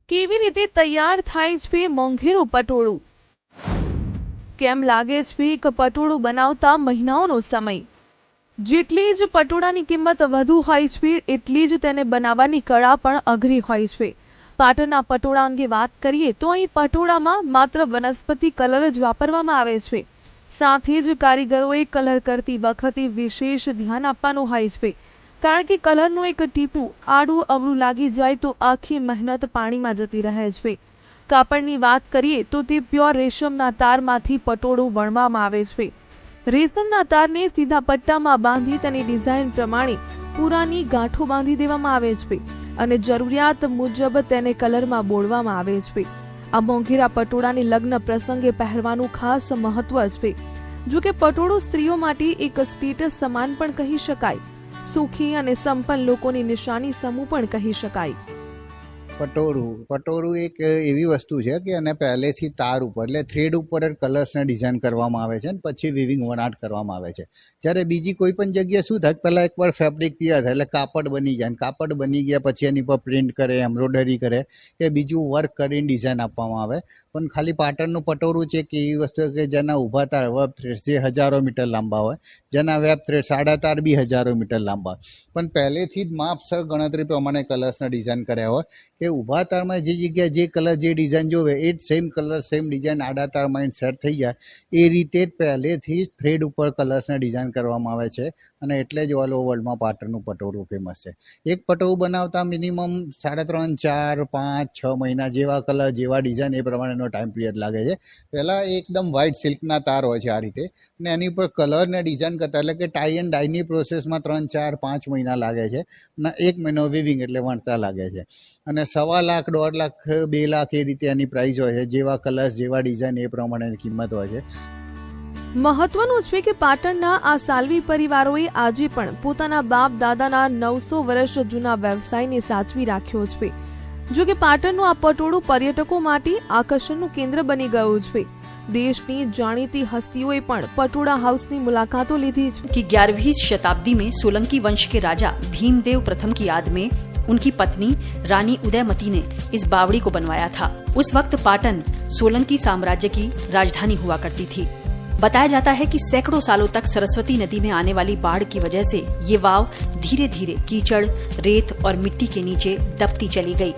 કેવી રીતે તૈયાર થાય છે મોંઘેરું પટોળું? કેમ લાગે છે કે પટોળું બનાવતા મહિનાઓનો સમય? જેટલી જ પટોળાની કિંમત વધુ હોય છે એટલી જ તેને બનાવવાની કળા પણ અઘરી હોય છે. પાટણના પટોળા અંગે વાત કરીએ તો અહીં પટોળામાં માત્ર વનસ્પતિ કલર જ વાપરવામાં આવે છે. સાથે જ કારીગરોએ કલર કરતી વખતે વિશેષ ધ્યાન આપવાનું હોય છે, કારણ કે કલરનું એક ટીપું આડું અવળું લાગી જાય તો આખી મહેનત પાણીમાં જતી રહે છે. કાપડની વાત કરીએ તો તે પ્યોર રેશમના તારમાંથી પટોળું વણવામાં આવે છે. રેશમના તારને સીધા પટ્ટામાં બાંધી તેની ડિઝાઇન પ્રમાણે પૂરાની ગાંઠો બાંધી દેવામાં આવે છે અને જરૂરિયાત મુજબ તેને કલરમાં બોળવામાં આવે છે. આ મોંઘેરા પટોળાને લગ્ન પ્રસંગે પહેરવાનું ખાસ મહત્વ છે. જો કે પટોળું સ્ત્રીઓ માટે એક સ્ટેટસ સમાન પણ કહી શકાય. સુખી અને સંપન્ન લોકોની નિશાની સમૂહ પણ કહી શકાય. પટોળું એક એવી વસ્તુ છે કે એને પહેલેથી તાર ઉપર એટલે થ્રેડ ઉપર જ કલર્સને ડિઝાઇન કરવામાં આવે છે અને પછી વિવિંગ વણાટ કરવામાં આવે છે. જ્યારે બીજી કોઈ પણ જગ્યાએ શું થાય, પહેલાં એકવાર ફેબ્રિક તૈયાર થાય એટલે કાપડ બની જાય, અને કાપડ બની ગયા પછી એની પર પ્રિન્ટ કરે, એમ્બ્રોઇડરી કરે કે બીજું વર્ક કરીને ડિઝાઇન આપવામાં આવે. પણ ખાલી પાટણનું પટોળું છે કે એવી વસ્તુ કે જેના ઊભા તાર વેબ થ્રેડ જે હજારો મીટર લાંબા હોય, જેના વેબ થ્રેડ સાડા તાર બી હજારો મીટર લાંબા, પણ પહેલેથી જ માપસર ગણતરી પ્રમાણે કલર્સના ડિઝાઇન કર્યા હોય કે ઊભા તારમાં જે જગ્યાએ જે કલર જે ડિઝાઇન જોવે એ જ સેમ કલર સેમ ડિઝાઇન આડા તારમાં સેટ થઈ જાય. એ રીતે જ પહેલેથી જ થ્રેડ ઉપર કલર્સને ડિઝાઇન કરવામાં આવે છે અને એટલે જ ઓલ ઓવર વર્લ્ડમાં પાટણનું પટોળું ફેમસ છે. એક પટોળું બનાવતા મિનિમમ 3.5, 4, 5, 6 મહિના જેવા કલર જેવા ડિઝાઇન એ પ્રમાણેનો ટાઈમ પિરિયડ લાગે છે. પહેલાં એકદમ વ્હાઇટ સિલ્કના તાર હોય છે આ રીતે, અને એની ઉપર કલરને ડિઝાઇન કરતા એટલે કે ટાઈ એન્ડ ડાયની પ્રોસેસમાં 3, 4, 5 મહિના લાગે છે અને 1 મહિનો વિવિંગ એટલે વણતા લાગે છે. અને 1.25 લાખ, 1.5 લાખ, 2 લાખ એ રીતે એની પ્રાઇસ હોય છે. જેવા કલર્સ જેવા ડિઝાઇન એ પ્રમાણેની કિંમત હોય છે. મહત્વનું છે કે પાટણના આ સાલ્વી પરિવારોએ આજે પણ પોતાના બાપ દાદાના 900 વર્ષ જૂના વ્યવસાયને સાચવી રાખ્યો છે. જો કે પાટણનું આ પટોળું પર્યટકો માટે આકર્ષણનું કેન્દ્ર બની ગયું છે. देश की जानीती हस्तियों पण पटोड़ा हाउस की मुलाकातों ली थी कि 11वीं शताब्दी में सोलंकी वंश के राजा भीमदेव प्रथम की याद में उनकी पत्नी रानी उदयमती ने इस बावड़ी को बनवाया था। उस वक्त पाटन सोलंकी साम्राज्य की राजधानी हुआ करती थी। बताया जाता है कि सैकड़ों सालों तक सरस्वती नदी में आने वाली बाढ़ की वजह से ये वाव धीरे धीरे कीचड़, रेत और मिट्टी के नीचे दबती चली गई।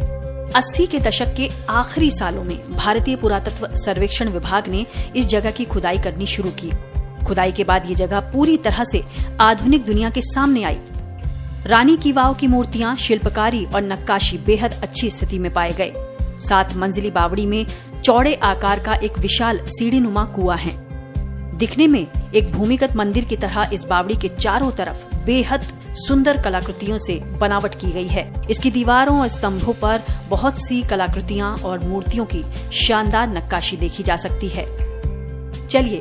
80 के दशक के आखिरी सालों में भारतीय पुरातत्व सर्वेक्षण विभाग ने इस जगह की खुदाई करनी शुरू की। खुदाई के बाद ये जगह पूरी तरह से आधुनिक दुनिया के सामने आई। रानी की वाव की मूर्तियां, शिल्पकारी और नक्काशी बेहद अच्छी स्थिति में पाए गए। 7 मंजिली बावड़ी में चौड़े आकार का एक विशाल सीढ़ीनुमा कुआं है। दिखने में एक भूमिगत मंदिर की तरह इस बावड़ी के चारों तरफ बेहद सुंदर कलाकृतियों से बनावट की गई है। इसकी दीवारों और स्तंभों पर बहुत सी कलाकृतियां और मूर्तियों की शानदार नक्काशी देखी जा सकती है। चलिए